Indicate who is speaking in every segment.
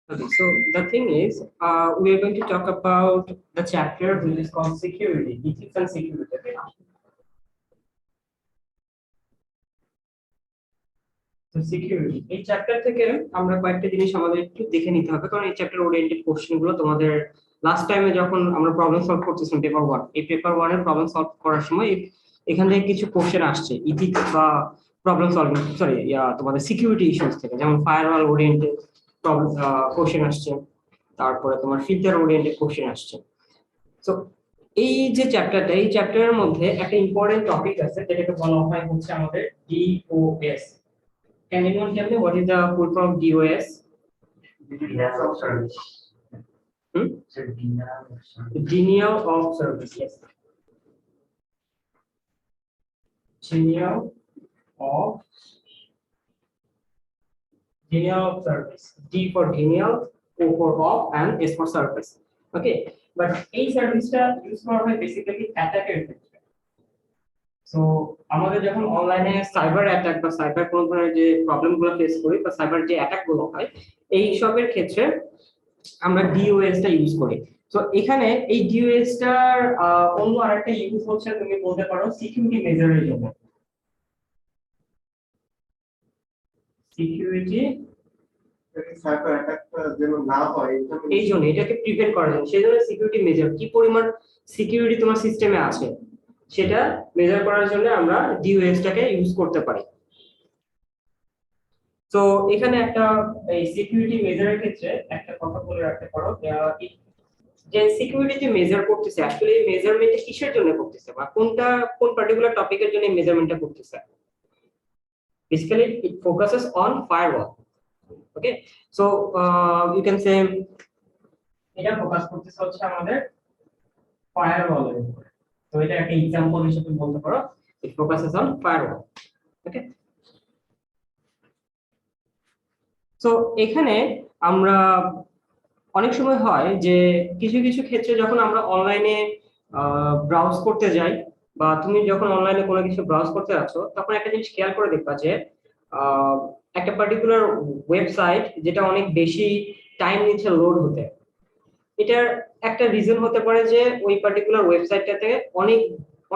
Speaker 1: Okay, so the thing is, we are going to talk about the chapter which is called security, ethics and security. Okay? So security এই chapter থেকে আমরা কয়েকটা জিনিস আমাদের একটু দেখে নিতে হবে, কারণ এই চ্যাপ্টার ওরিয়েন্টেড কোশ্চেন গুলো তোমাদের লাস্ট টাইমে যখন আমরা প্রবলেম সলভ করতেছিলাম পেপার 1, এই পেপার 1 এর প্রবলেম সলভ করার সময় এখান থেকে কিছু কোশ্চেন আসছে ইথিক্স বা প্রবলেম সলভিং, সরি তোমাদের সিকিউরিটি ইস্যুস থেকে, যেমন ফায়ারওয়াল ওরিয়েন্টেড প্রবলেম কোশ্চেন আসছে, তারপরে তোমার ফিল্টার ওরিয়েন্টেড কোশ্চেন আসছে। তো এই যে চ্যাপ্টারটা, এই চ্যাপ্টারের মধ্যে একটা ইম্পর্টেন্ট টপিক আছে যেটাকে বলা হয় হচ্ছে আমাদের DOS. Can anyone tell me what is the full form of DOS?
Speaker 2: Denial of service.
Speaker 1: Denial of service, yes. Denial of service. D for denial, O for off, and S for service. Okay, but এই সার্ভিসটা use করা হয় basically অ্যাটাকের ক্ষেত্রে। So আমাদের যখন অনলাইনে cyber attack বা সাইবার কোন ধরনের যে প্রবলেমগুলো ফেস করি বা সাইবার যে অ্যাটাক গুলো হয়, এই সবের ক্ষেত্রে আমরা ডিওএস টা ইউজ করি। তো এখানে এই ডিওএস টার অন্য আরেকটা ইউজ হচ্ছে, তুমি বলতে পারো সিকিউরিটি মেজারের জন্য। সিকিউরিটি
Speaker 2: সাইবার অ্যাটাকটা যেন না হয়
Speaker 1: এই জন্য, এটাকে প্রিভেন্ট করার জন্য, সেই জন্য সিকিউরিটি মেজার, কি পরিমাণ সিকিউরিটি তোমার সিস্টেমে আছে সেটা মেজার করার জন্য আমরা ডিওএস টাকে ইউজ করতে পারি। তো এখানে একটা এই সিকিউরিটি মেজারের ক্ষেত্রে একটা কথা বলে রাখতে পারো, যে সিকিউরিটি যে মেজার করতেছে আসলে এই মেজারমেন্টটা কিসের জন্য করতেছে বা কোন পার্টিকুলার টপিকের জন্য এই মেজারমেন্টটা করতেছে। Basically it focuses on firewall. Okay, so you can say এটা ফোকাস করতেছে হচ্ছে আমাদের ফায়ারওয়ালের উপরে। তো এটা একটা एग्जांपल হিসেবে বলতে পারো, ইট ফোকাসেস অন ফায়ারওয়াল। ওকে, তো এখানে আমরা অনেক সময় হয় যে কিছু কিছু ক্ষেত্রে যখন আমরা অনলাইনে ব্রাউজ করতে যাই বা তুমি যখন অনলাইনে কোনো কিছু ব্রাউজ করতে যাচ্ছ, তখন একটা জিনিস খেয়াল করে দেখবা যে একটা পার্টিকুলার ওয়েবসাইট যেটা অনেক বেশি টাইম নিচ্ছে লোড হতে, এটার একটা রিজন হতে পারে যে ওই পার্টিকুলার ওয়েবসাইটটাতে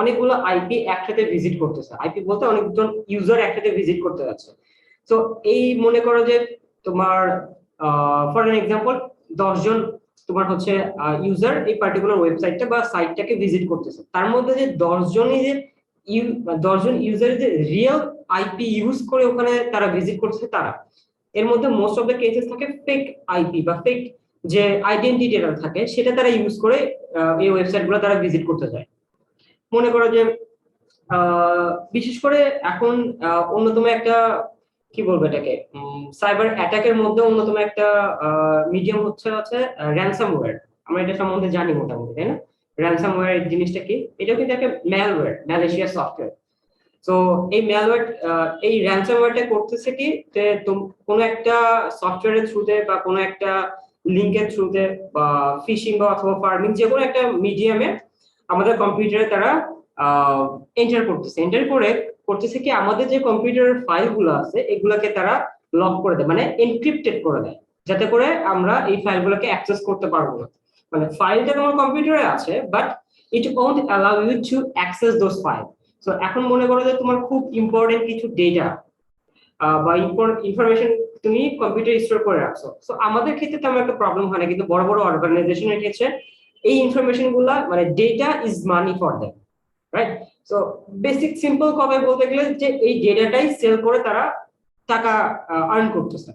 Speaker 1: অনেকগুলো আইপি একসাথে ভিজিট করতেছে। আইপি বলতে অনেকজন ইউজার একসাথে ভিজিট করতে যাচ্ছে। তো এই মনে করো যে তোমার ফর এন এক্সাম্পল 10 জন তোমার হচ্ছে ইউজার এই পার্টিকুলার ওয়েবসাইটটা বা সাইটটাকে ভিজিট করতেছে, তার মধ্যে যে 10 জনই যে 10 জন ইউজার যে রিয়েল আইপি ইউজ করে ওখানে তারা ভিজিট করছে, তারা এর মধ্যে মোস্ট অফ দ্য কেসেস থাকে ফেক আইপি বা ফেক যে আইডেন্টিটিটা থাকে সেটা তারা ইউজ করে এই ওয়েবসাইটগুলো তারা ভিজিট করতে যায়। মনে করো যে বিশেষ করে এখন অন্যতম একটা কি বলবো এটাকে, সাইবার অ্যাটাকের মধ্যে অন্যতম একটা মিডিয়াম হচ্ছে র্যানসামওয়্যার। আমরা এটা সম্বন্ধে জানি মোটামুটি, তাই না? র্যানসামওয়্যার জিনিসটা কি? এটা কিন্তু একটা ম্যালওয়্যার, ম্যালিশিয়াস সফটওয়্যার। তো এই ম্যালওয়্যার, এই র্যানসামওয়্যারটা করতেছে কি, যে কোনো একটা সফটওয়্যারের থ্রুতে বা কোনো একটা লিংকের থ্রুতে বা ফিশিং বা অথবা ফার্মিং যে কোনো একটা মিডিয়ামে আমাদের কম্পিউটারে তারা এন্টার করতেছে কি আমাদের যে কম্পিউটারের ফাইলগুলো আছে এগুলোকে তারা লক করে দেয়, মানে এনক্রিপ্টেড করে দেয়, যাতে করে আমরা এই ফাইলগুলোকে অ্যাক্সেস করতে পারবো না। মানে ফাইলটা তোমার কম্পিউটারে আছে but it won't allow you to access those file. So এখন মনে করো যে তোমার খুব ইম্পর্টেন্ট কিছু ডেটা বা ইনফরমেশন তুমি কম্পিউটারে স্টোর করে রাখছো। সো আমাদের ক্ষেত্রে তেমন একটা প্রবলেম হয় না, কিন্তু বড় বড় অর্গানাইজেশনের ক্ষেত্রে এই ইনফরমেশন গুলা, মানে data is money for them, right? So basic simple কথায় বলতে গেলে যে এই ডেটাটাই সেল করে তারা টাকা আর্ন করতেছে।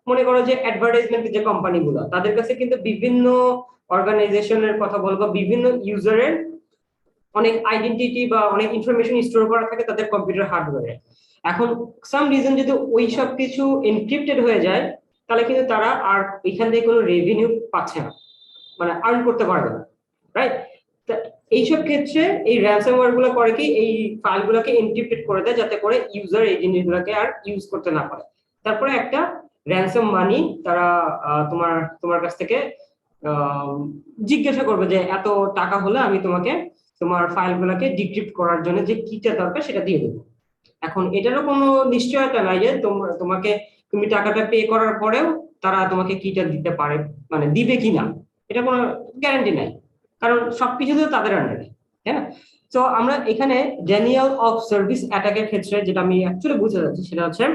Speaker 1: মনে করো যে অ্যাডভার্টাইজমেন্টের যে কোম্পানিগুলো, তাদের কাছে কিন্তু বিভিন্ন অর্গানাইজেশনের কথা বলবো, বিভিন্ন ইউজারের অনেক আইডেন্টিটি বা অনেক ইনফরমেশন স্টোর করা থাকে তাদের কম্পিউটার হার্ডওয়্যারে। এখন সাম রিজন যদি ওই সব কিছু এনক্রিপ্টেড হয়ে যায়, তাহলে কিন্তু তারা আর এখান থেকে কোনো রেভিনিউ পাচ্ছে না, মানে আর্ন করতে পারবে না, রাইট? এইসব ক্ষেত্রে এই র্যানসামওয়্যার গুলো করে কি, এই ফাইলগুলোকে এনক্রিপ্টেড করে দেয় যাতে করে ইউজার এই জিনিসগুলোকে আর ইউজ করতে না পারে। তারপরে একটা র্যানসাম মানি তারা তোমার কাছ থেকে জিজ্ঞাসা করবে যে এত টাকা হলে আমি তোমাকে তোমার ফাইলগুলোকে ডিক্রিপ্ট করার জন্য যে কিটা দরকার সেটা দিয়ে দেবো। এখন এটারও কোনো নিশ্চয়তা নাই যে তুমি টাকাটা পে করার পরেও তারা তোমাকে কিটা দিতে পারে, মানে দিবে কিনা এটা কোনো গ্যারান্টি নাই, কারণ সবকিছু তো তাদের আন্ডারে, তাই না? তো আমরা এখানে ড্যানিয়াল অফ সার্ভিস অ্যাটাকের ক্ষেত্রে যেটা আমি অ্যাকচুয়ালি বুঝতে যাচ্ছি সেটা হচ্ছে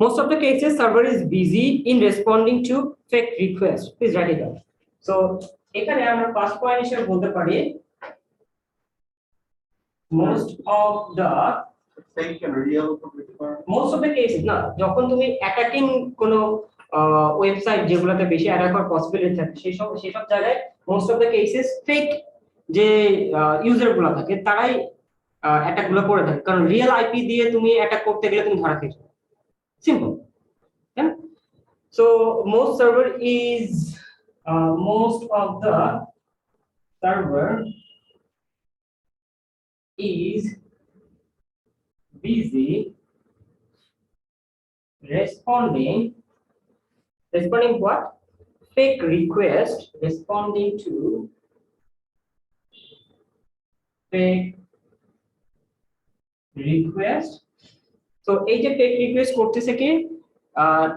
Speaker 1: most of the cases server is busy in responding to fake requests. Please write it down. So এখানে আমরা ফার্স্ট পয়েন্ট হিসেবে বলতে পারি most of the cases না, যখন তুমি অ্যাটাকিং কোনো ওয়েবসাইট যেগুলোতে বেশি অ্যাটাক হওয়ার পসিবিলিটি থাকে সেই সব জায়গায় most of the cases fake যে ইউজার গুলো থাকে তারাই অ্যাটাক গুলো করে থাকে, কারণ রিয়েল আইপি দিয়ে তুমি অ্যাটাক করতে গেলে তুমি ধরা খেয়ে যাবে, simple. So most of the server is busy responding what? Fake request, responding to fake request. So এই যে ফেক রিকোয়েস্ট করতেছে কি,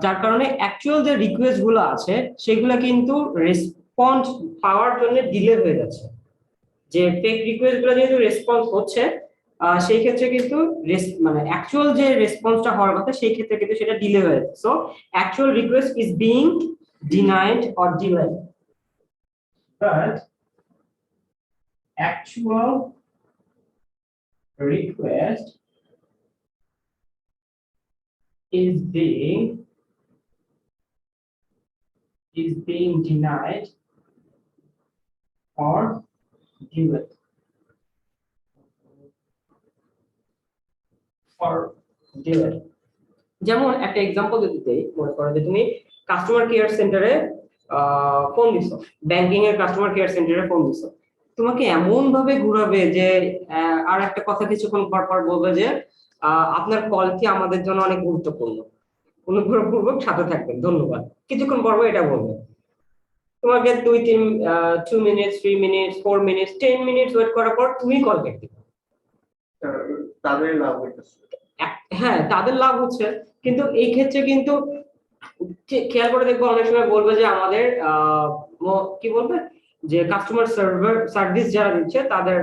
Speaker 1: যার কারণে অ্যাকচুয়াল যে রিকোয়েস্ট গুলো আছে সেগুলো কিন্তু রেসপন্স পাওয়ার জন্য ডিলে হয়ে যাচ্ছে। যে ফেক রিকোয়েস্ট গুলো যেহেতু রেসপন্স হচ্ছে সেই ক্ষেত্রে কিন্তু মানে অ্যাকচুয়াল যে রেসপন্সটা হওয়ার কথা সেই ক্ষেত্রে কিন্তু সেটা ডিলে হয়ে যাচ্ছে। So actual request is being denied or delayed, but actual request is being denied or delayed যেমন একটা এক্সাম্পল যদি দেই, মনে করো যে তুমি কাস্টমার কেয়ার সেন্টারে ফোন দিছো, ব্যাংকিং এর কাস্টমার কেয়ার সেন্টারে ফোন দিছো, তোমাকে এমন ভাবে ঘুরাবে যে আর একটা কথা কিছুক্ষণ পর পর বলবে যে আপনার কলটি আমাদের জন্য অনেক গুরুত্বপূর্ণ, অনুগ্রহপূর্বক সাথে থাকবেন, ধন্যবাদ, কিছুক্ষণ পর এটা বলবে। তোমাকে 2 minute 3 minute 4 minute 10 minute wait করার পর তুমি কল কেটে দিবে।
Speaker 2: তাদের লাভ হইতেছে,
Speaker 1: হ্যাঁ তাদের লাভ হচ্ছে, কিন্তু এই ক্ষেত্রে কিন্তু খেয়াল করে দেখবো অনেক সময় বলবে যে আমাদের কি বলবে যে কাস্টমার সার্ভিস যারা দিচ্ছে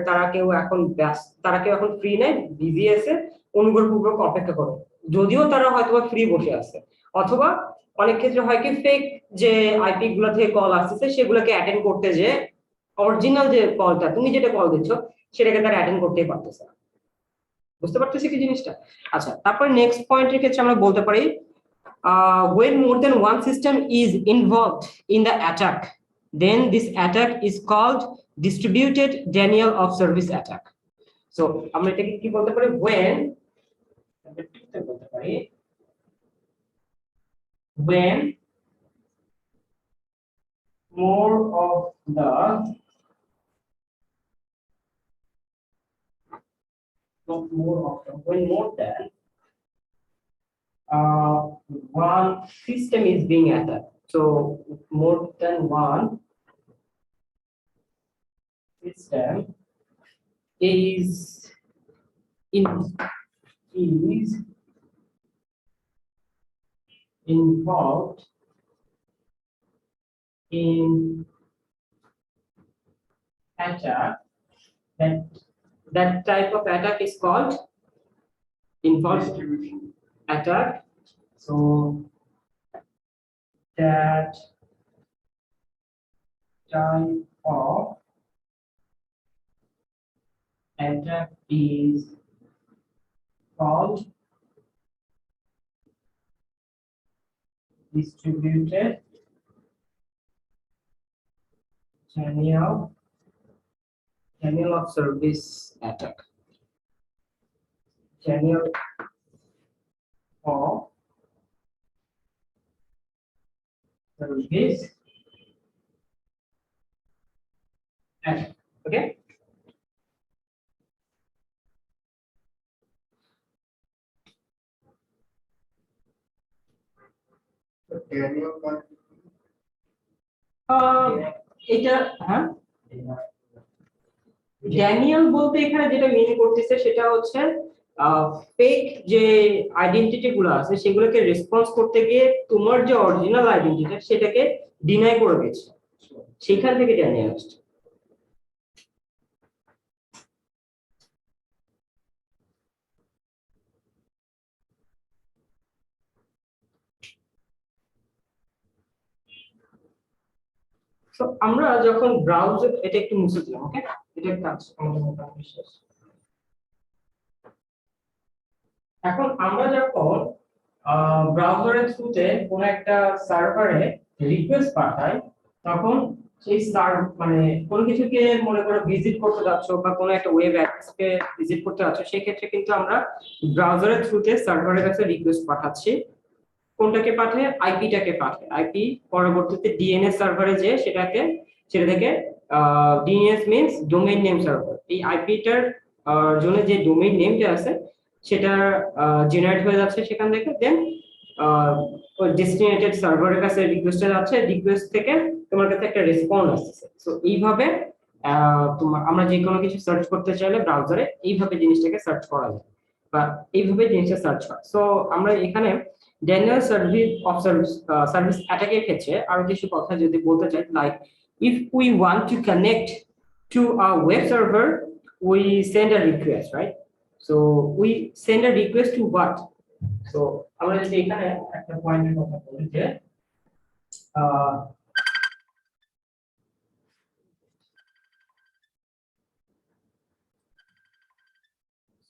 Speaker 1: তারা কেউ এখন ফ্রি নেই, বিজি আছে, অনুগ্রহপূর্বক অপেক্ষা করো, যদিও তারা হয়তো ফ্রি বসে আছে, অথবা অনেক ক্ষেত্রে হয় কি ফেক যে আইপি গুলো থেকে কল আসছে সেগুলোকে অ্যাটেন্ড করতে যে অরিজিনাল যে কলটা তুমি যেটা কল দিচ্ছ সেটাকে তারা অ্যাটেন্ড করতেই পারতেছে না। বুঝতে পারতেছি কি জিনিসটা? আচ্ছা, তারপর নেক্সট পয়েন্টের ক্ষেত্রে আমরা বলতে পারি when more than one system is involved in the attack, then this attack is called distributed denial of service attack. So আমরা এটাকে কি বলতে পারি, when more than one system is being attacked. So more than one system is involved in attack, that type of attack is called involved attack. So that type of attack is called distributed denial of service attack. Denial of service attack. Okay. এটা হ্যাঁ Daniel বলতে এখানে যেটা মিন করতেছে সেটা হচ্ছে fake যে identity গুলো আছে সেগুলোকে রেসপন্স করতে গিয়ে তোমার যে অরিজিনাল আইডেন্টিটি সেটাকে ডিনাই করে দিচ্ছে, সেখান থেকে এটা নিয়ে আসছে। তো আমরা যখন ব্রাউজার, এটা একটু মুছে দিলাম, ওকে, এটা কাজ আমাদের মোটামুটি শেষ। এখন আমরা যখন ব্রাউজারের থ্রুতে কোন একটা সার্ভারে রিকোয়েস্ট পাঠাই, তখন সেই মানে কোন কিছুকে মনে করো ভিজিট করতে যাচ্ছ বা কোনো একটা ওয়েব অ্যাক্সেসকে ভিজিট করতে যাচ্ছ, সেই ক্ষেত্রে কিন্তু আমরা ব্রাউজারের থ্রুতে সার্ভারের কাছে রিকোয়েস্ট পাঠাচ্ছি। কোনটাকে পাঠায়? আইপিটাকে পাঠায়। আইপি পরবর্তীতে ডিএনএস সার্ভারে যে সেটা থেকে DNS means domain name server, এই আইপিটার জন্য যে ডোমেইন নেমটা আছে সেটা জেনারেট হয়ে যাচ্ছে সেখান থেকে, দেন ডেস্টিনেটেড সার্ভারের কাছে রিকোয়েস্টটা যাচ্ছে, রিকোয়েস্ট থেকে তোমার কাছে একটা রেসপন্স আসছে। সো এইভাবে তোমার আমরা যে কোনো কিছু সার্চ করতে চাইলে ব্রাউজারে এইভাবে জিনিসটাকে সার্চ করা যায় বা এইভাবে জিনিসটা সার্চ হয়। সো আমরা এখানে ড্যানিয়েল সার্ভিস অ্যাটাকের ক্ষেত্রে আরো কিছু কথা যদি বলতে চাই, like if we want to connect to a web server, we send a request, right? So we send a request to what? So আমরা যদি এখানে একটা পয়েন্টের কথা বলি যে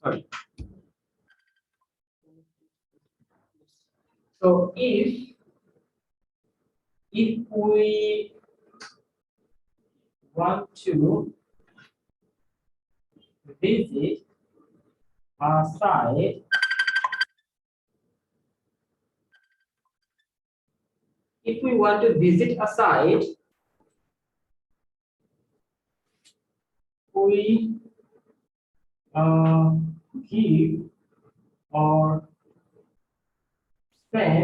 Speaker 1: sorry, so if we want to visit a site, if we want to visit a site, we give or send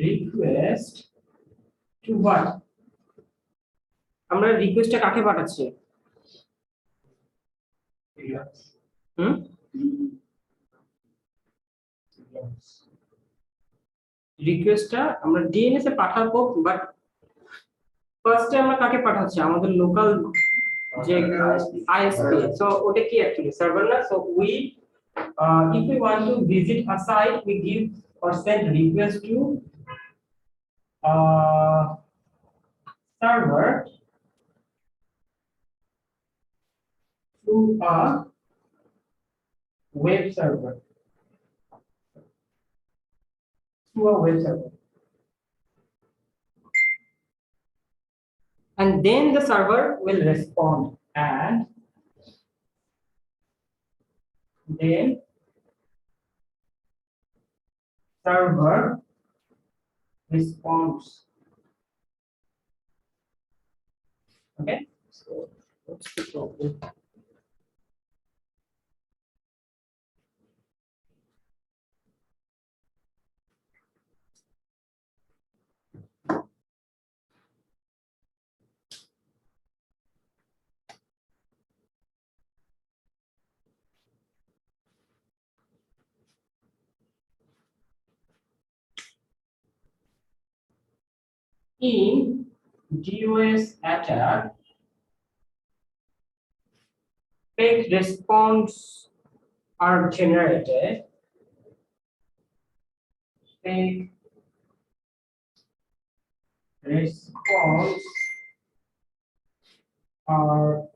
Speaker 1: request to what? আমরা রিকোয়েস্টটা কাকে পাঠাচ্ছি? হুম, রিকোয়েস্টটা আমরা ডিএনএস এ পাঠাবো, বাট ফার্স্টে আমরা কাকে পাঠাচ্ছি? আমাদের লোকাল যে আইএসপি। সো ওটা কি অ্যাকচুয়ালি সার্ভার না? So we if we want to visit a site, we give or send request to server to a web server, to a web server, and then the server will respond, and then server responds. Okay, so what's the problem? In DOS attack, fake response are generated. Fake response are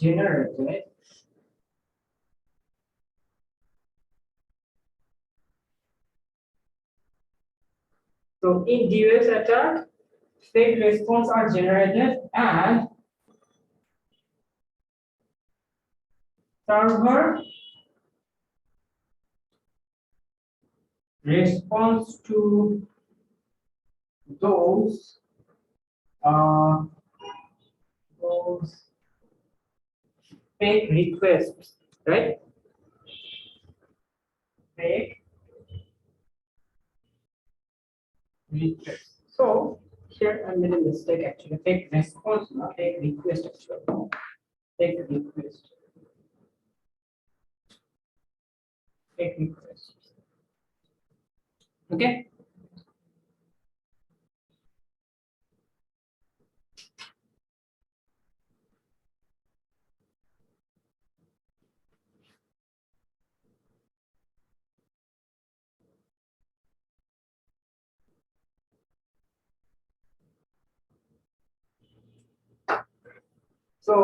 Speaker 1: generated so in DOS attack, fake response are generated and server responds to those uh, those fake requests, right? Fake requests. So Here I made a mistake actually. Fake response, not fake request actually. Fake request. Fake request. Okay. So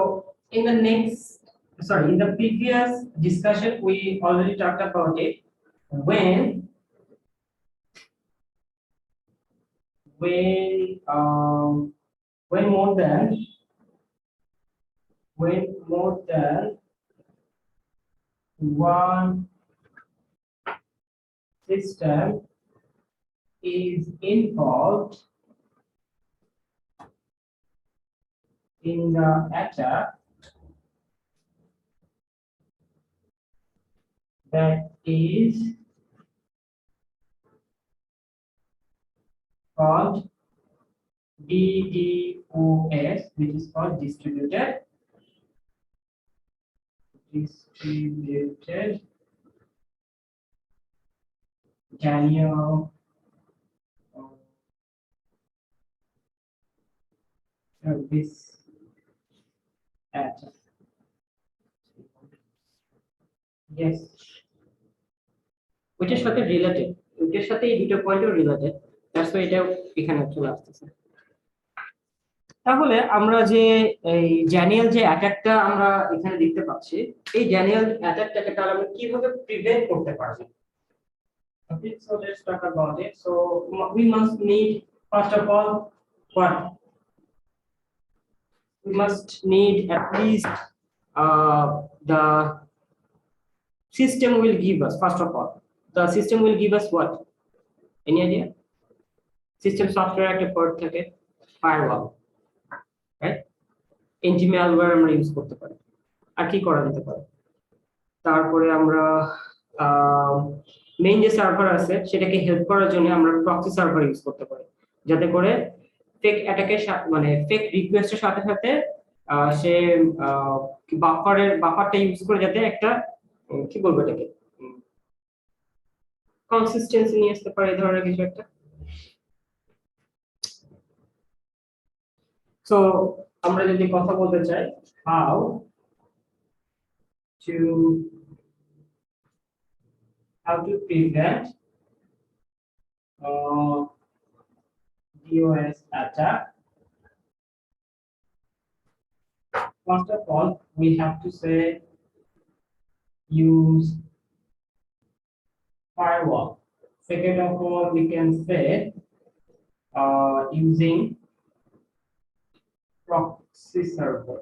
Speaker 1: in the in the previous discussion, we already talked about it. When um, when more than when more than one system is involved in the attack, that is called DDoS, which is called distributed denial of service attack. Yes, ওইটার সাথে related, ওইটার সাথে এই দুটো পয়েন্টও related, that's why এটা এখানে চলে আসতেছে। তাহলে আমরা যে এই জ্যানিয়াল যে অ্যাটাকটা আমরা এখানে দেখতে পাচ্ছি, এই জ্যানিয়াল অ্যাটাকটাকে তাহলে আমরা কিভাবে প্রিভেন্ট করতে পারবো? Okay, so let's talk about it. So we must need, first of all, what? We must need at least the system will give us, first of all, the system will give us what? Any idea? System software একটা part থাকে, firewall, right? anti malware আমরা use করতে পারি। আর কি করা যেতে পারে? তারপরে আমরা মেইন যে সার্ভার আছে সেটাকে হেল্প করার জন্য আমরা প্রক্সি সার্ভার ইউজ করতে পারি, যাতে করে ফেক অ্যাটাকের মানে ফেক রিকোয়েস্টের সাথে সাথে সে বাফারটা ইউজ করে যাতে একটা কি বলবো এটাকে কনসিস্টেন্সি নিয়ে আসতে পারে, এই ধরনের কিছু একটা। সো আমরা যদি কথা বলতে চাই how to prevent DOS attack, first of all we have to say use firewall. Second of all we can say using proxy server.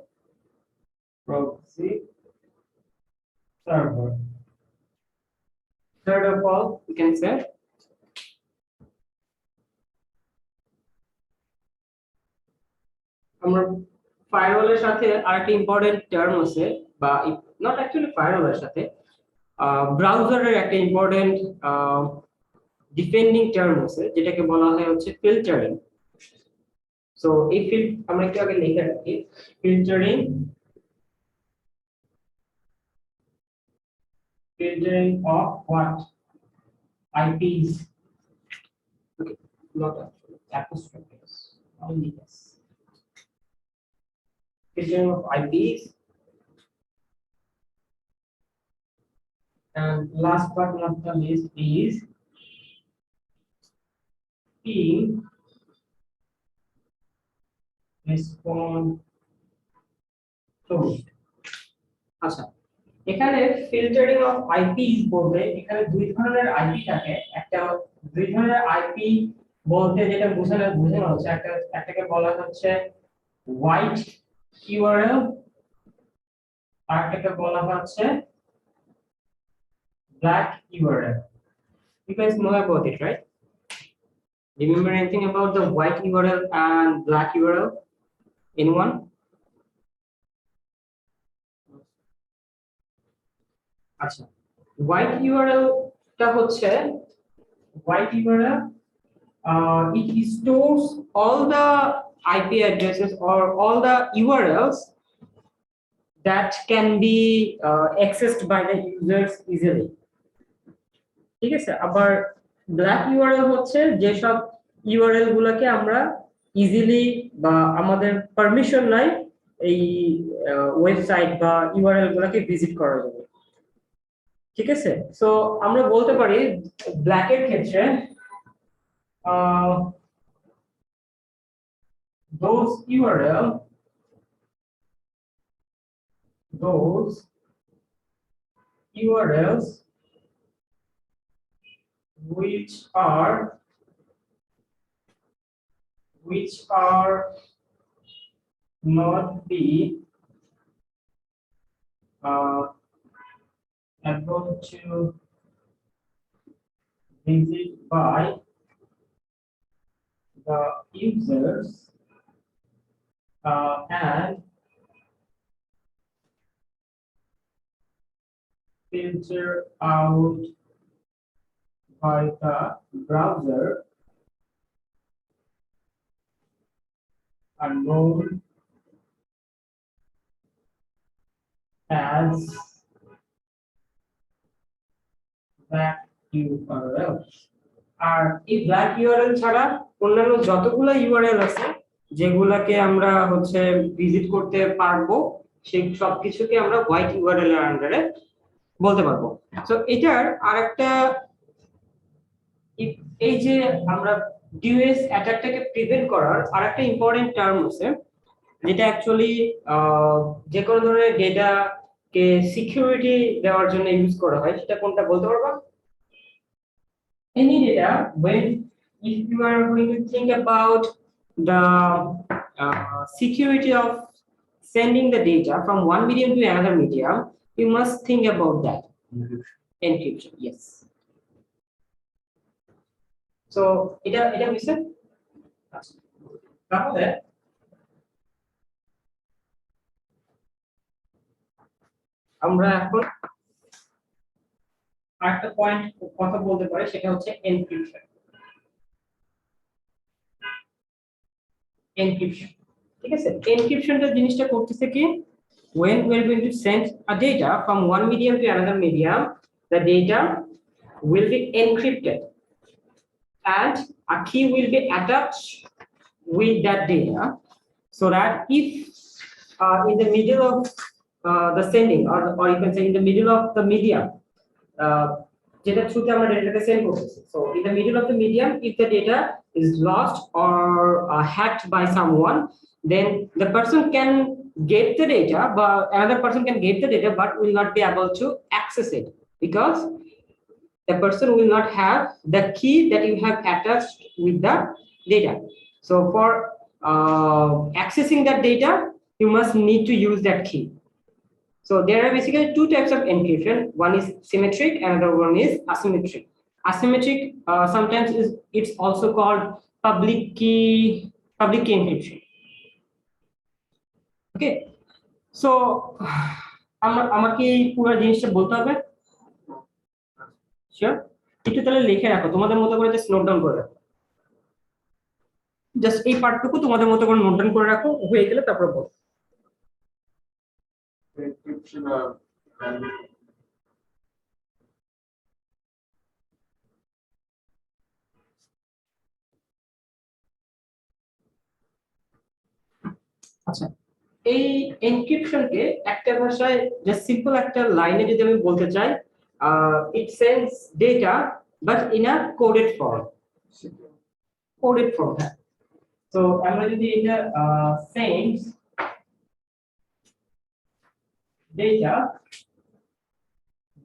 Speaker 1: Third of all we can say আমরা ফায়ারওয়ালের সাথে আরেকটা ইম্পর্টেন্ট টার্ম আছে, বা not actually ফায়ারওয়ালের সাথে ব্রাউজারের একটা important defending term আছে, যেটাকে বলা হয় হচ্ছে ফিল্টারিং। সো এই আমরা একটু আগে লিখে রাখি, filtering of what? IPs. Okay, not actually apostrophes, only yes. Filtering of IPs. And last but not the least is being response closed. আচ্ছা, এখানে ফিল্টারিং অফ আইপিস বলতে এখানে দুই ধরনের আইপি থাকে। দুই ধরনের আইপি বলতে যেটা বোঝানো হচ্ছে, একটাকে বলা হচ্ছে হোয়াইট ইউআরএল, আর একটাকে বলা হচ্ছে black URL. You guys know about it, right? Remember anything about the white URL and black URL? Anyone? আচ্ছা, white URL টা হচ্ছে white URL it stores all the IP addresses or all the URLs that can be accessed by the users easily. ঠিক আছে, আবার black URL হচ্ছে যেসব URL গুলোকে আমরা ইজিলি বা আমাদের পারমিশন নাই এই ওয়েবসাইট বা ইউআরএল গুলোকে ভিজিট করা যাবে। ঠিক আছে, সো আমরা বলতে পারি ব্ল্যাকের ক্ষেত্রে those URLs which are not be able to visit by the users and filter out by the browser are known as black URLs. আর এই ব্ল্যাক ইউআরএল ছাড়া অন্যান্য যতগুলো ইউআরএল আছে যেগুলাকে আমরা হচ্ছে ভিজিট করতে পারবো সেই সবকিছুকে আমরা হোয়াইট ইউআরএল এর আন্ডারে বলতে পারবো। সো এটার আরেকটা এই যে আমরা ডিওএস অ্যাটাকটাকে প্রিভেন্ট করার আরেকটা ইম্পর্টেন্ট টার্ম আছে যেটা অ্যাকচুয়ালি যে কোনো ধরনের ডেটাকে সিকিউরিটি দেওয়ার জন্য ইউজ করা হয়, সেটা কোনটা বলতে পারবা? Any data when if you are going to think about the security of sending the data from one medium to another medium, you must think about that. Encryption, yes. So এটা বুঝছে? তাহলে আমরা এখন আরেকটা পয়েন্ট কথা বলতে পারি, সেটা হচ্ছে এনক্রিপশন। ঠিক আছে, এনক্রিপশনটা জিনিসটা করতেছে কি, when we are going to send a data from one medium to another medium, the data will be encrypted and a key will be attached with that data, so that if in the middle of the sending or you can say in the middle of the medium যেটা থ্রুতে আমরা ডেটাটাকে send করতেছি, so in the middle of the medium if the data is lost or hacked by someone, then the person can get the data but another person can get the data but will not be able to access it because the person will not have the key that you have attached with the data. So for accessing that data you must need to use that key. So there are basically two types of encryption. One is symmetric, another one is asymmetric. Asymmetric sometimes it's also called public key encryption. Okay, so আমাকে পুরো জিনিসটা বলতে হবে, sure? একটু তাহলে লিখে রাখো তোমাদের মতো করে, জাস্ট নোট ডাউন করে রাখো, জাস্ট এই পার্টটুকু তোমাদের মতো করে নোট ডাউন করে রাখো, হয়ে গেলে তারপর বল।
Speaker 2: encryption
Speaker 1: আচ্ছা, এই এনক্রিপশনকে একটা ভাষায় জাস্ট সিম্পল একটা লাইনে যদি আমি বলতে চাই, it sends data but in a coded form. হ্যাঁ, তো আমরা যদি এটা sends data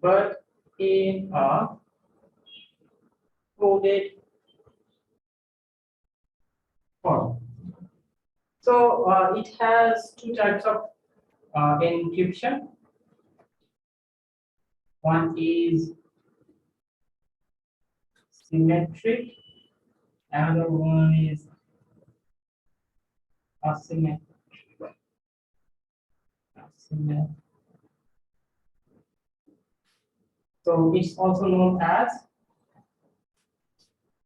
Speaker 1: but in a coded form. So it has two types of encryption. One is symmetric, another one is asymmetric. So it's also known as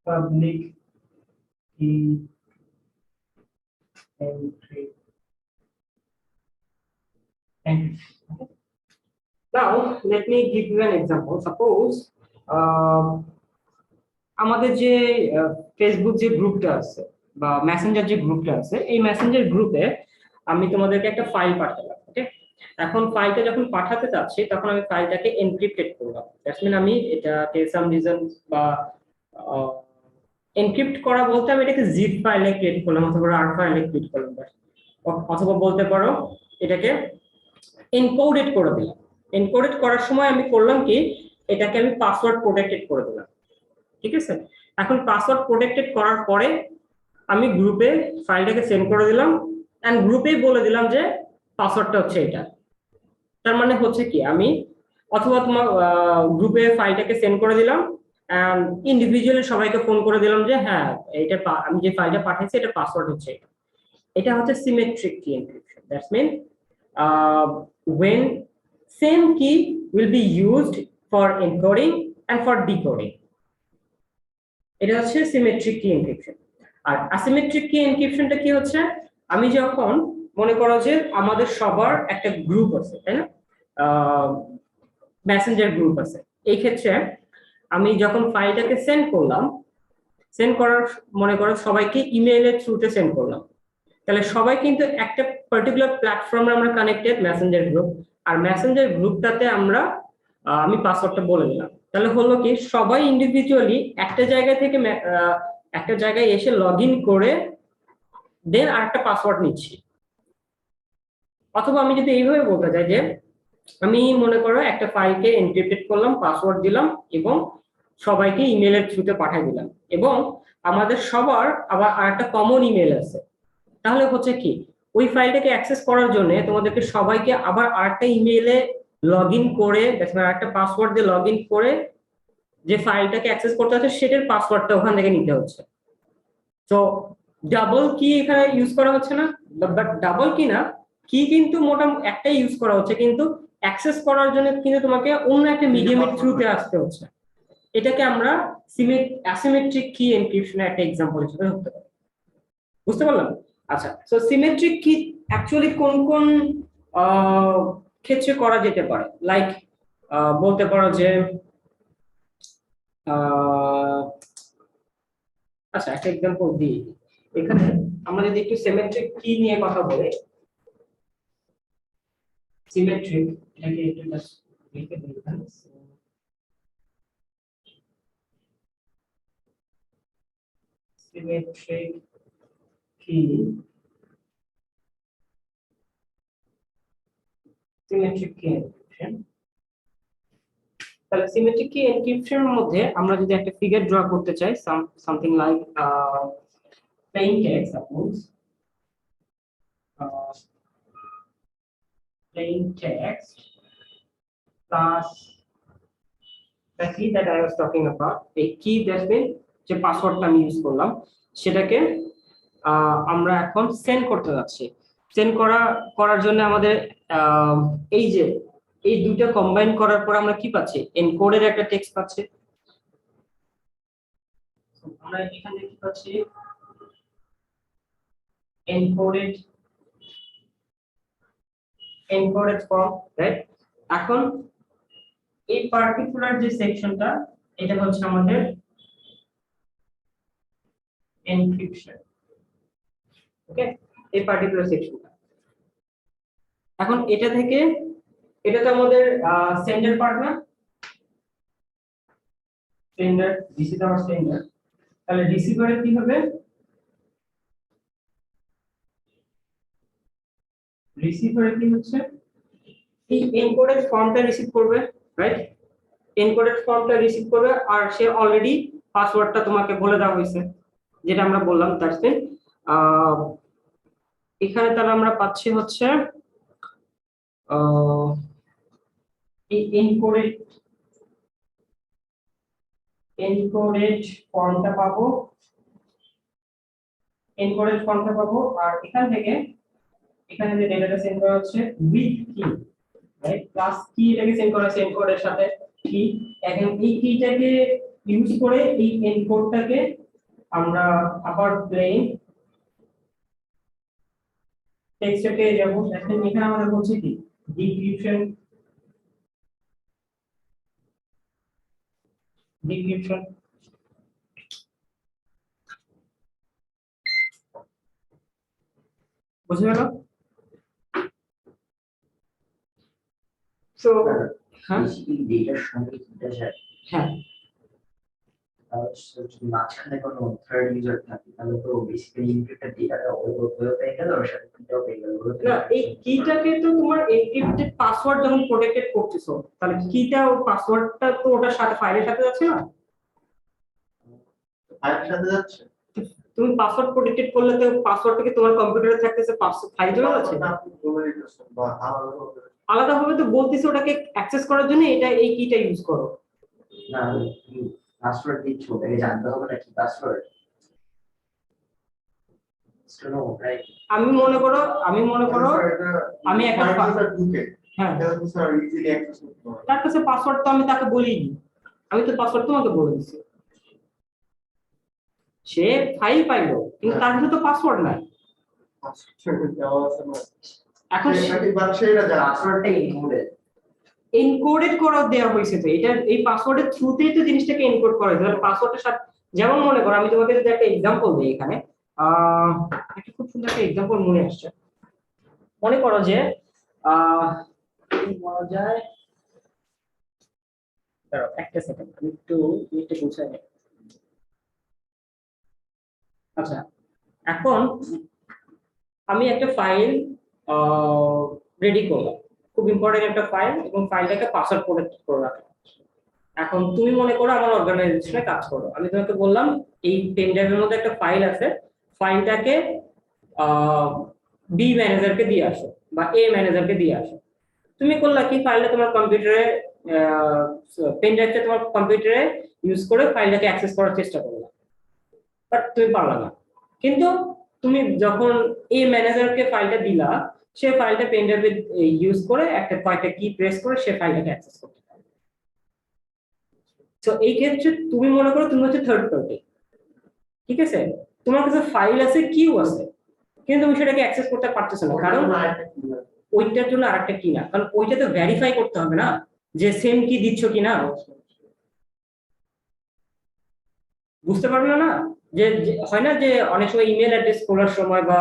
Speaker 1: public key encryption. Okay. Now let me give you an example. Suppose আমাদের যে Facebook যে গ্রুপটা আছে বা Messenger যে গ্রুপটা আছে, এই মেসেঞ্জার গ্রুপে আমি তোমাদেরকে একটা ফাইল পাঠালাম। ওকে, এখন ফাইলটা যখন পাঠাতে চাচ্ছি তখন আমি ফাইলটাকে এনক্রিপ্টেড করলাম। দ্যাটস মিন আমি এটাকে সাম রিজন বা এনক্রিপ্ট করা বলতে আমি এটাকে জিপ ফাইলে ক্রিয়েট করলাম অথবা আর ফাইলে ক্রিয়েট করলাম, অথবা বলতে পারো এটাকে এনকোডেড করে দিলাম। এনকোডেড করার সময় আমি করলাম কি, এটাকে আমি পাসওয়ার্ড প্রোটেক্টেড করে দিলাম। ঠিক আছে, এখন পাসওয়ার্ড প্রোটেক্টেড করার পরে আমি গ্রুপে ফাইলটাকে সেন্ড করে দিলাম এন্ড গ্রুপেই বলে দিলাম যে পাসওয়ার্ডটা হচ্ছে এটা। তার মানে হচ্ছে কি, আমি অথবা তোমার গ্রুপে ফাইলটাকে সেন্ড করে দিলাম এন্ড ইন্ডিভিজুয়ালি সবাইকে ফোন করে দিলাম যে হ্যাঁ এটা আমি যে ফাইলটা পাঠিয়েছি এটা পাসওয়ার্ড হচ্ছে এটা। এটা হচ্ছে symmetric key encryption. That's mean when same key will be used for encoding and for decoding. এটা হচ্ছে সিমেট্রিক কি এনক্রিপশন। আর অ্যাসিমেট্রিক কি এনক্রিপশনটা কি হচ্ছে, আমি যখন মনে করো যে আমাদের সবার একটা গ্রুপ আছে, তাই না, মেসেঞ্জার গ্রুপ আছে, এই ক্ষেত্রে আমি যখন ফাইলটাকে সেন্ড করলাম, সেন্ড করার মনে করো সবাইকে ইমেইলের থ্রুতে সেন্ড করলাম, তাহলে সবাই কিন্তু একটা পার্টিকুলার প্ল্যাটফর্মে আমরা কানেক্টেড, মেসেঞ্জার গ্রুপ। আর মেসেঞ্জার গ্রুপটাতে আমি পাসওয়ার্ডটা বলে দিলাম, তাহলে হলো কি সবাই ইন্ডিভিজুয়ালি একটা জায়গা থেকে একটা জায়গায় এসে লগ ইন করে দেন আরেকটা পাসওয়ার্ড নিচ্ছি। অথবা আমি যদি এইভাবে বলতে চাই যে আমি মনে করো একটা ফাইলকে এনক্রিপ্টেড করলাম, পাসওয়ার্ড দিলাম এবং সবাইকে ইমেইলের থ্রুতে পাঠিয়ে দিলাম, এবং আমাদের সবার আবার আরেকটা কমন ইমেল আছে, তাহলে হচ্ছে কি ওই ফাইলটাকে অ্যাক্সেস করার জন্য তোমাদেরকে সবাইকে আবার আরেকটা ইমেইলে লগ ইন করে আরেকটা পাসওয়ার্ড দিয়ে লগ ইন করে যে ফাইলটাকে অ্যাক্সেস করতে হচ্ছে সেটার পাসওয়ার্ডটা ওখান থেকে নিতে হচ্ছে। তো ডাবল কি এখানে ইউজ করা হচ্ছে না, বাট ডাবল কি না, কি কিন্তু মোটামুটি একটাই ইউজ করা হচ্ছে, কিন্তু অ্যাক্সেস করার জন্য কিন্তু তোমাকে অন্য একটা মিডিয়ামের থ্রুতে আসতে হচ্ছে। এটাকে আমরা অ্যাসিমেট্রিক কি এনক্রিপশনের একটা এক্সাম্পল হিসেবে ধরতে পারি। বুঝতে পারলাম? আচ্ছা, সো সিমেট্রিক কি অ্যাকচুয়ালি কোন কোন ক্ষেত্রে করা যেতে পারে, লাইক বলতে পারো যে আচ্ছা একটা এক্সাম্পল দিই। এখানে আমরা যদি একটু সিমেট্রিক কি নিয়ে কথা বলি, সিমেট্রিক এটাকে একটু জাস্ট লিখে দিই এখানে। সিমেট্রিক কি, সিমেট্রিক কি এনক্রিপশন। তাহলে সিমেট্রিক কি এনক্রিপশনের মধ্যে আমরা যদি একটা ফিগার ড্র করতে চাই, something like plain text, suppose plain text plus the key that I was talking about, a key that's been যে পাসওয়ার্ডটা আমি ইউজ করলাম সেটাকে আমরা এখন সেন্ড করতে যাচ্ছি। সেন্ড করার জন্য আমাদের এই যে এই দুটো কম্বাইন করার পর আমরা কি পাচ্ছি, এনকোডের একটা টেক্সট পাচ্ছি। আমরা এখানে কি পাচ্ছি, encoded form, রাইট। এখন এই পার্টিকুলার যে সেকশনটা, এটা হচ্ছে আমাদের এনক্রিপশন। ওকে, এই পার্টিকুলার সেকশনটা। এখন এটা থেকে এটা তো আমাদের সেন্ডার পার্ট না, sender, this is our sender. তাহলে রিসিভারে কি হবে, রিসিভারে কি হচ্ছে, এই এনকোডেড ফর্মটা রিসিভ করবে, রাইট। এনকোডেড ফর্মটা রিসিভ করবে আর সে অলরেডি পাসওয়ার্ডটা তোমাকে বলে দেওয়া হয়েছে, যেটা আমরা বললাম। That's it. এখানে তাহলে আমরা পাচ্ছি হচ্ছে এই এনকোডেড ফর্মটা পাবো, আর এখান থেকে এখানে যে ডেটাটা সেন্ড করা হচ্ছে উইথ কি, রাইট, প্লাস কি এটাকে সেন্ড করা হচ্ছে এনকোডের সাথে কি। এখন এই কিটাকে ইউজ করে এই এনকোডটাকে আমরা আবার প্লেন টেক্সটে পেয়ে যাবো। দেখেন এখানে আমাদের বলছে কি ডিক্রিপশন ডিক্রিপশন বুঝে গেল? তো হ্যাঁ
Speaker 3: ডেটার সঙ্গে কিনতে যায়,
Speaker 1: হ্যাঁ
Speaker 3: যদি মাঝখানে কোনো থার্ড ইউজার থাকে তাহলে তো বেসিক্যালি এনক্রিপ্টেড ডেটাটা ওই পেয়ে গেল, ওর সাথে কিটাও পেয়ে গেল।
Speaker 1: না, এই কিটাকে তো তোমার এনক্রিপ্টেড পাসওয়ার্ড যখন প্রোটেক্টেড করতেছো, তাহলে কিটা ও পাসওয়ার্ডটা তো ওটার সাথে ফাইলের সাথে যাচ্ছে না।
Speaker 2: ফাইলের সাথে যাচ্ছে।
Speaker 1: তুমি পাসওয়ার্ড প্রোটেক্টেড করলে তো পাসওয়ার্ডটা কি তোমার কম্পিউটারে থাকতেছে, ফাইল চলে যাচ্ছে।
Speaker 2: আপনি বলে দিতেছেন বা
Speaker 1: আলাদা ভাবে তো বলতেছে ওটাকে অ্যাক্সেস করার জন্য এটা এই কিটা ইউজ করো।
Speaker 3: না, পাসওয়ার্ড দিচ্ছ, ওটাকে জানতে হবে না কি পাসওয়ার্ড।
Speaker 1: আমি মনে করো আমি একটা
Speaker 2: ঢুকে
Speaker 1: হ্যাঁ
Speaker 2: এটা তো স্যার ইজিলি অ্যাক্সেস করতে পারবে।
Speaker 1: তার কাছে পাসওয়ার্ড তো আমি তাকে বলিনি, আমি তো পাসওয়ার্ড তোমাকে বলে দিচ্ছি। সে ফাইল পাইলো কিন্তু তার কাছে তো পাসওয়ার্ড নাই। এখন
Speaker 3: পাসওয়ার্ডটা ইনক্লুডেড
Speaker 1: এনকোডেড করা দেওয়া হয়েছে, তো এটা এই পাসওয়ার্ডের থ্রুতেই তো জিনিসটাকে এনকোড করা হয়েছে। পাসওয়ার্ডের সাথে যেমন মনে করো আমি তোমাকে যদি একটা এক্সাম্পল দিই এখানে, একটা খুব সুন্দর একটা এক্সাম্পল মনে আসছে। মনে করো যে কি বলা যায়, দাঁড়াও একটা সেকেন্ড আমি একটু জিনিসটা বুঝাই নিই। আচ্ছা, এখন আমি একটা ফাইল রেডি করলাম, খুব ইম্পর্টেন্ট একটা ফাইল, এবং ফাইলটাকে পাসওয়ার্ড প্রোটেক্ট করে রাখলাম। এখন তুমি মনে করো আমার অর্গানাইজেশনে কাজ করো, আমি তোমাকে বললাম এই পেন ড্রাইভের মধ্যে একটা ফাইল আছে, ফাইলটাকে বি ম্যানেজারকে দিয়ে আসো বা এ ম্যানেজারকে দিয়ে আসো। তুমি করলা কি, ফাইলটা তোমার কম্পিউটারে পেন ড্রাইভটা তোমার কম্পিউটারে ইউজ করে ফাইলটাকে অ্যাক্সেস করার চেষ্টা করলা, বাট তুমি পারলা না। কিন্তু তুমি যখন এ ম্যানেজারকে ফাইলটা দিলা, সে ফাইলটা পেন ড্রাইভে ইউজ করে একটা কয়েকটা কি প্রেস করে সে ফাইলটাকে অ্যাক্সেস করতে পারে। তো এই ক্ষেত্রে তুমি মনে করো তুমি হচ্ছে থার্ড পার্টি, ঠিক আছে, তোমার কাছে ফাইল আছে, কিউ আছে, কিন্তু তুমি সেটাকে অ্যাক্সেস করতে পারতেছো না, কারণ ওইটার জন্য আরেকটা কি না, কারণ ওইটাতে ভেরিফাই করতে হবে না যে সেম কি দিচ্ছ কিনা। বুঝতে পারলো না? যে হয় না যে অনেক সময় ইমেল অ্যাড্রেস খোলার সময় বা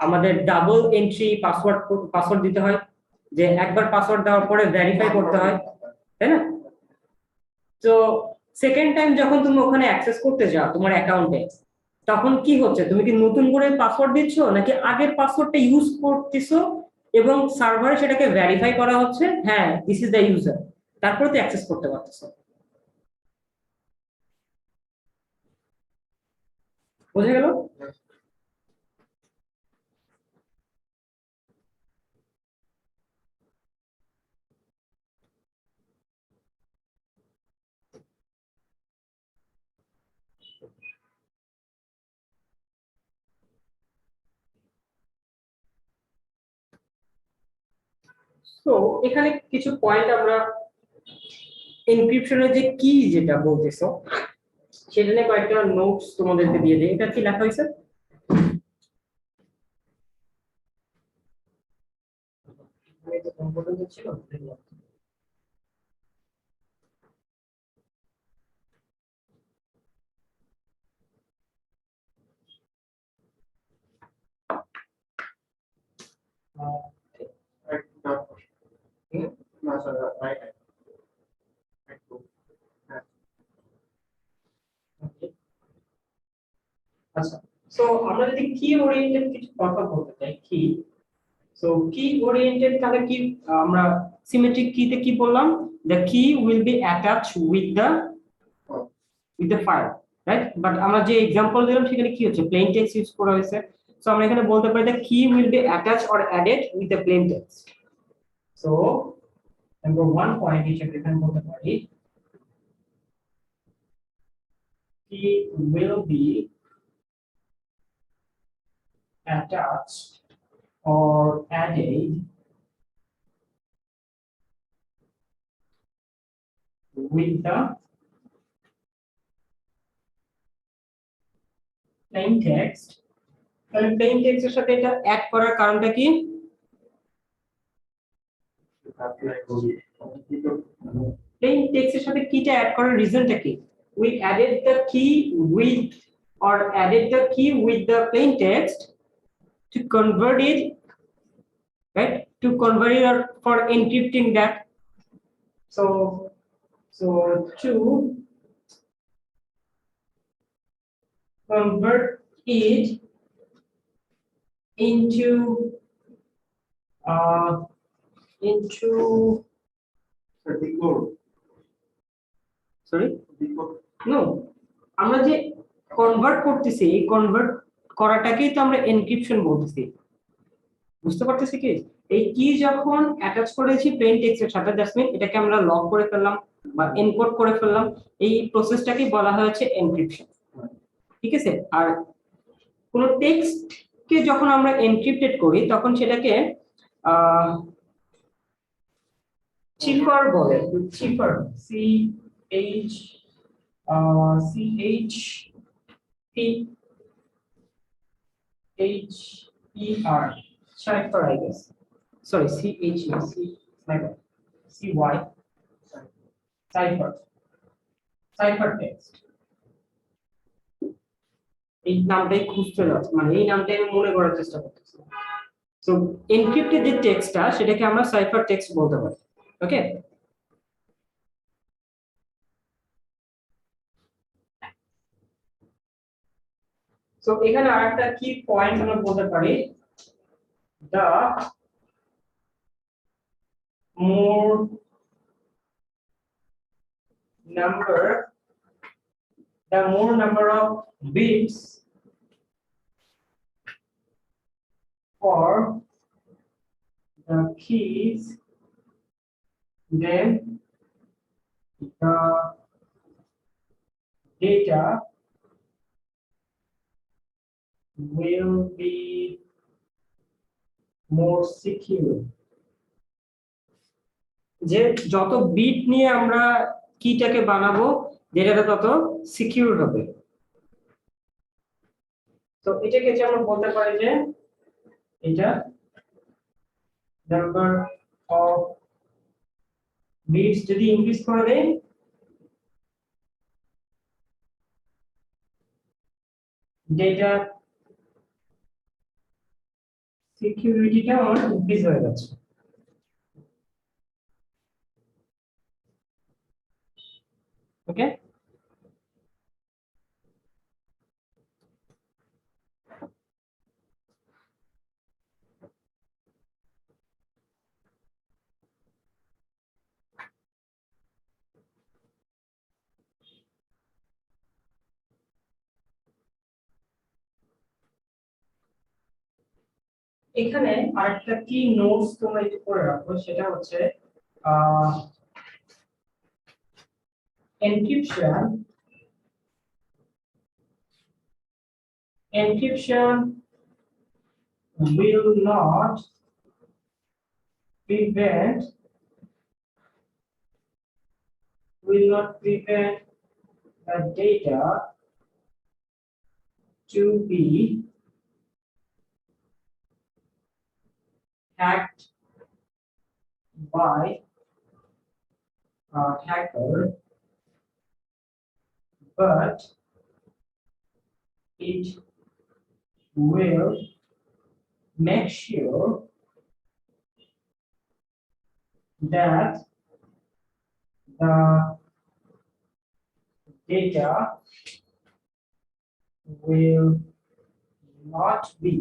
Speaker 1: আমাদের ডাবল এন্ট্রি পাসওয়ার্ড দিতে হয়, যে একবার পাসওয়ার্ড দেওয়ার পরে ভেরিফাই করতে হয়, তাই না? তো সেকেন্ড টাইম যখন তুমি ওখানে অ্যাক্সেস করতে যাও তোমার অ্যাকাউন্টে, তখন কি হচ্ছে, তুমি কি নতুন করে পাসওয়ার্ড দিচ্ছ নাকি আগের পাসওয়ার্ডটা ইউজ করতেছো এবং সার্ভারে সেটাকে ভেরিফাই করা হচ্ছে, হ্যাঁ দিস ইজ দ্য ইউজার, তারপরে তো অ্যাক্সেস করতে পারতেছো। বুঝে গেল? তো এখানে কিছু পয়েন্ট আমরা এনক্রিপশনের যে কি যেটা বলতেছো সেটা নিয়ে কয়েকটা নোটস তোমাদেরকে দিয়ে দিই। এটা কি লেখা হয়েছে? ছিল
Speaker 2: না স্যার রাইট।
Speaker 1: আচ্ছা, সো আমরা যদি কি ওরিয়েন্টেড কিছু কথা বলতে চাই, কি সো কি ওরিয়েন্টেড তাহলে কি আমরা সিমেট্রিক কিতে কি বললাম, the key will be attached with the file, right? But আমরা যে এক্সাম্পল দিলাম সেখানে কি হচ্ছে, প্লেন টেক্সট ইউজ করা হয়েছে। সো আমরা এখানে বলতে পারি the key will be attached or added with the plain text. So number 1 point হিসেবে এখানে বলতে পারি key will be attached or added with the plane text, তাহলে প্লেন টেক্সটের সাথে এটা অ্যাড করার কারণটা কি? প্লেন টেক্সটের সাথে কিটা অ্যাড করার রিজনটা কি? We added the key with or added the key with the plain text to convert it, right? To convert it or for encrypting that. So to convert it into into
Speaker 2: decode,
Speaker 1: sorry
Speaker 2: decode.
Speaker 1: no, আমরা যে convert করতেছি এই convert করাটাকেই তো আমরা encryption বলতেছি। বুঝতে পারতেছি কি? এই কি যখন অ্যাটাচ করেছি প্লেন টেক্সটের সাথে, দ্যাটস মিন এটাকে আমরা লক করে ফেললাম বা এনকোড করে ফেললাম, এই প্রসেসটাকে বলা হয়েছে এনক্রিপশন। ঠিক আছে? আর কোন টেক্সটকে যখন আমরা এনক্রিপ্টেড করি তখন সেটাকে চিফার বলে, cipher, C H P H E R, cipher I guess, sorry C H E C C Y, cipher, cipher text, এই নামটাই খুঁজতে যাচ্ছি, মানে এই নামটাই আমি মনে করার চেষ্টা করতেছি। সো এনক্রিপ্টেড যে টেক্সটটা সেটাকে আমরা সাইফার টেক্সট বলতে পারি। ওকে, সো এখানে আরেকটা কি পয়েন্ট আমরা বলতে পারি, the more number of bits for the keys, then the data will be more secure। যে যত বিট নিয়ে আমরা কিটাকে বানাবো ডেটাটা তত সিকিউর হবে। তো এটাকে যে আমরা বলতে পারি যে এটা নাম্বার অফ বিটস যদি ইনক্রিজ করে দেই ডেটা সিকিউরিটিটা আমার ইনক্রিজ হয়ে যাচ্ছে। ওকে, এখানে আরেকটা কি নোটস তোমরা একটু করে রাখো, সেটা হচ্ছে encryption will not prevent the data to be hacked by a hacker, but it will make sure that the data will not be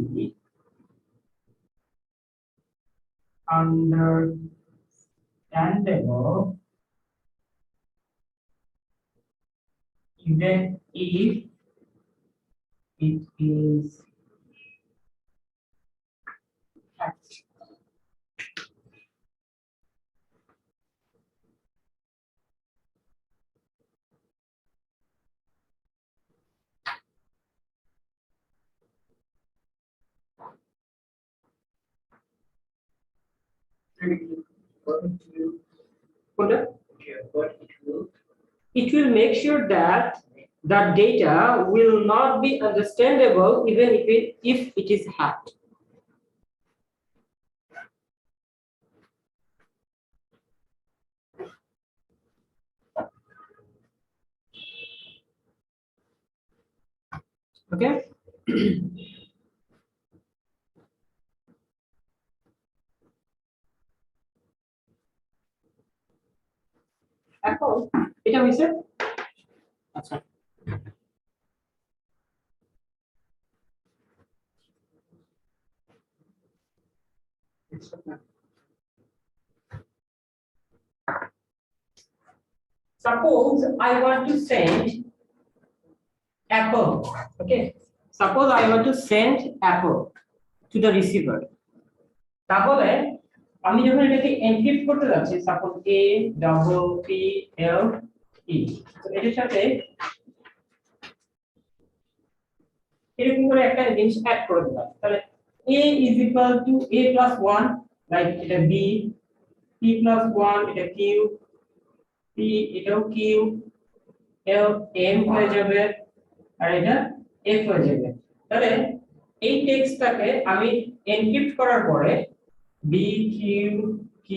Speaker 1: understandable even if it is hacked. It will make sure that the data will not be understandable even if it is hacked. Okay. এখন এটা হইছে আচ্ছা suppose I want to send apple. Okay, suppose I want to send apple to the receiver. তাহলে আমি যখন এটাকে encrypt করতে যাচ্ছি, suppose a double p l e, তো এটার সাথে এরকম করে একটা জিনিস অ্যাড করে দিলাম, তাহলে a is equal to a plus 1, like এটা b, p plus 1 এটা q, p এটাও q, l m হয়ে যাবে আর এটা f হয়ে যাবে। তাহলে এই টেক্সটটাকে আমি এনক্রিপ্ট করার পরে b q q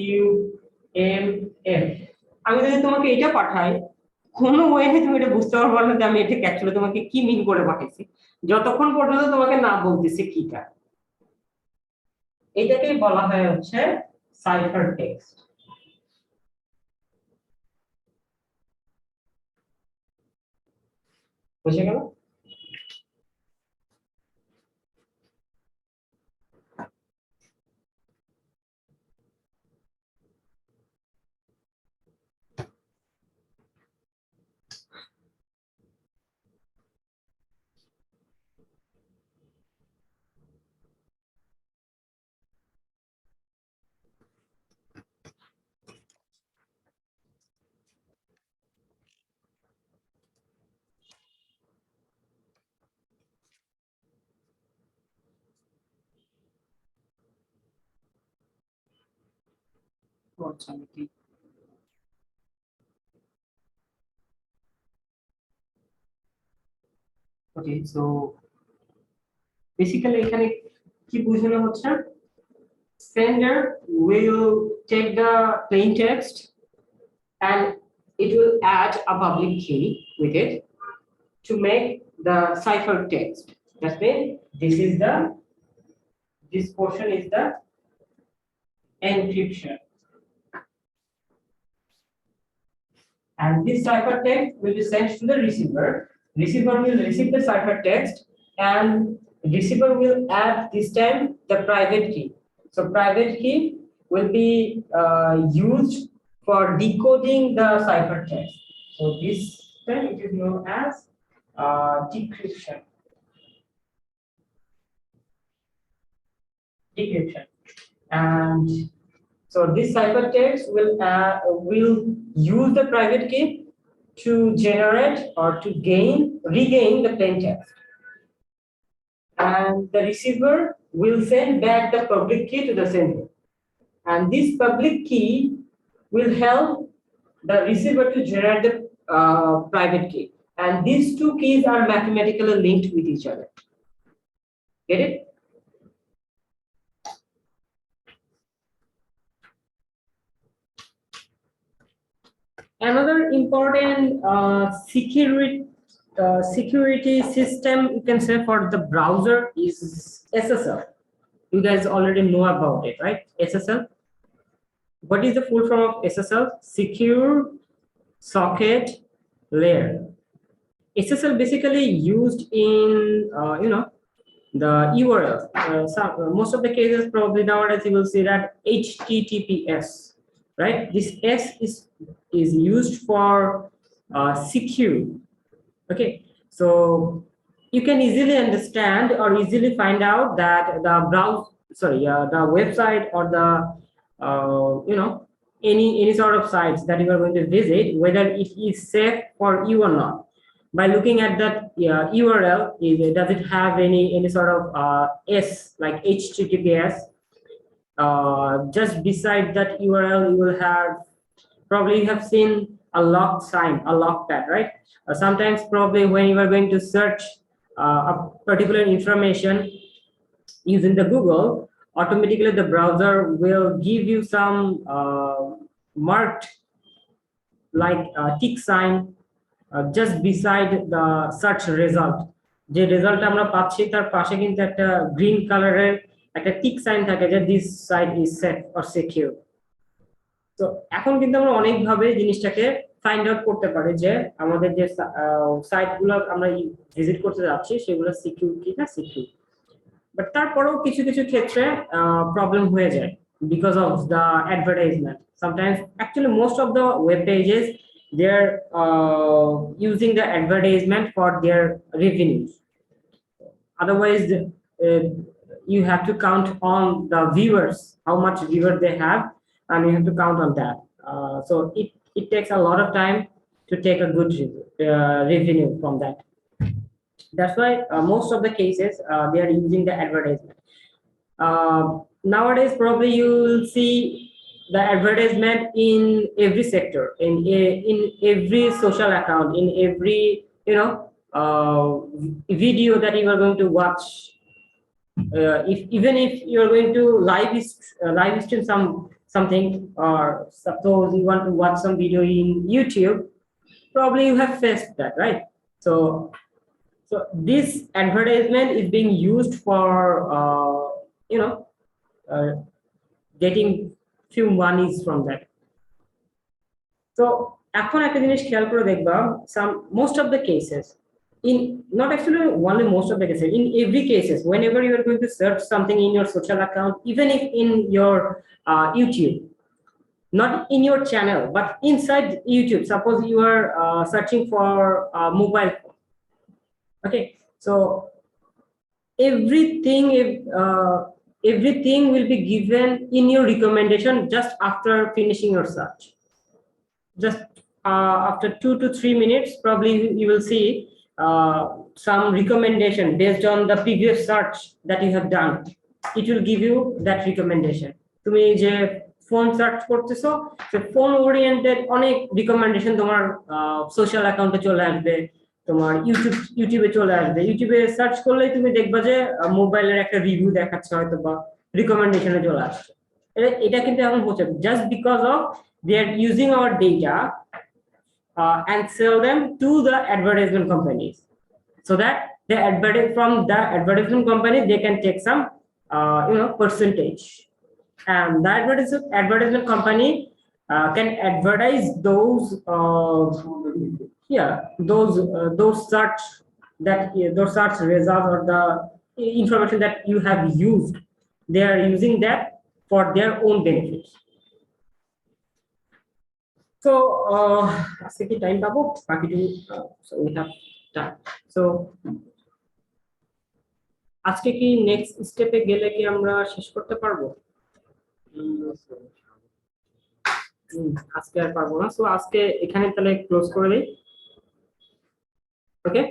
Speaker 1: m f, আমি যদি তোমাকে এটা পাঠাই, কোনো ওয়েতে তুমি এটা বুঝতে পারবে না যে আমি এটা অ্যাকচুয়ালি তোমাকে কি মিন করে পাঠাইছি, যতক্ষণ পর্যন্ত তোমাকে না বলতেছি কিটা। এটাকে বলা হয় হচ্ছে সাইফার টেক্সট। বুঝে গেল? ওকে, সো বেসিক্যালি এখানে কি বোঝানো হচ্ছে, sender will take the plain text and it will add a public key with it to make the cipher text. That means this portion is the encryption, and this cipher text will be sent to the receiver. Receiver will receive the cipher text and receiver will add this time the private key. So private key will be used for decoding the cipher text. So this time it is known as decryption. And so this ciphertext will use the private key to generate or to regain the plain text, and the receiver will send back the public key to the sender, and this public key will help the receiver to generate the private key, and these two keys are mathematically linked with each other. Get it? Another important security system you can say for the browser is SSL. You guys already know about it, right? SSL. What is the full form of SSL? Secure Socket Layer. SSL basically used in the URL. Most of the cases probably nowadays you will see that HTTPS, right? This S is used for secure. Okay, so you can easily understand or easily find out that the the website or the any sort of sites that you are going to visit, whether it is safe for you or not, by looking at that URL. Does it have any sort of S like HTTPS? Just beside that URL you will have, probably you have seen a lock sign, a lock pad, right? Sometimes probably when you are going to search a particular information using the Google, automatically the browser will give you some marked like tick sign just beside the search result. যে result আমরা পাচ্ছি তার পাশে কিন্তু একটা green কালারের একটা tick sign থাকে যে this site is safe or secure. তো এখন কিন্তু আমরা অনেকভাবে জিনিসটাকে ফাইন্ড আউট করতে পারি যে আমাদের যে সাইটগুলো আমরা ভিজিট করতে যাচ্ছি সেগুলো সিকিউর কি না সিকিউর। বাট তারপরেও কিছু কিছু ক্ষেত্রে প্রবলেম হয়ে যায় because of the advertisement. Sometimes actually most of the web pages they're using the advertisement for their revenues. Otherwise you have to count on the viewers, how much viewers they have, and you have to count on that. So it takes a lot of time to take a good revenue from that. That's why most of the cases they are using the advertisement. Nowadays probably you will see the advertisement in every sector, in every social account, in every video that you are going to watch. Even if you are going to live stream something, or suppose you want to watch some video in YouTube, probably you have faced that, right? So this advertisement is being used for getting few monies from that. So এখন একটা জিনিস খেয়াল করে দেখবা, most of the cases, in not actually only most of the cases, in every cases, whenever you are going to search something in your social account, even if in your YouTube, not in your channel but inside YouTube, suppose you are searching for mobile phone, okay, so everything will be given in your recommendation just after finishing your search. Just after 2 to 3 minutes probably you will see some recommendation based on the previous search that you have done. It will give you that recommendation. তুমি যে phone search করতেছো, সে phone oriented অনেক recommendation তোমার social অ্যাকাউন্টে চলে আসবে, তোমার ইউটিউবে চলে আসবে। ইউটিউবে সার্চ করলেই তুমি দেখবা যে মোবাইলের একটা রিভিউ দেখাচ্ছে, হয়তো বা রিকমেন্ডেশনে চলে আসছে। এটা কিন্তু এখন হচ্ছে just because of they are using our data and sell them to the advertisement companies, so that the from the advertisement company they can take some percentage, and the advertisement company can advertise those those search results or the information that you have used. They are using that for their own benefits. So আজকে কি time পাবো বাকিটুকু? So we have time. So আজকে কি next স্টেপে গেলে কি আমরা শেষ করতে পারবো? আজকে আর পারবো না। সো আজকে এখানে তাহলে ক্লোজ করে দেই। ওকে।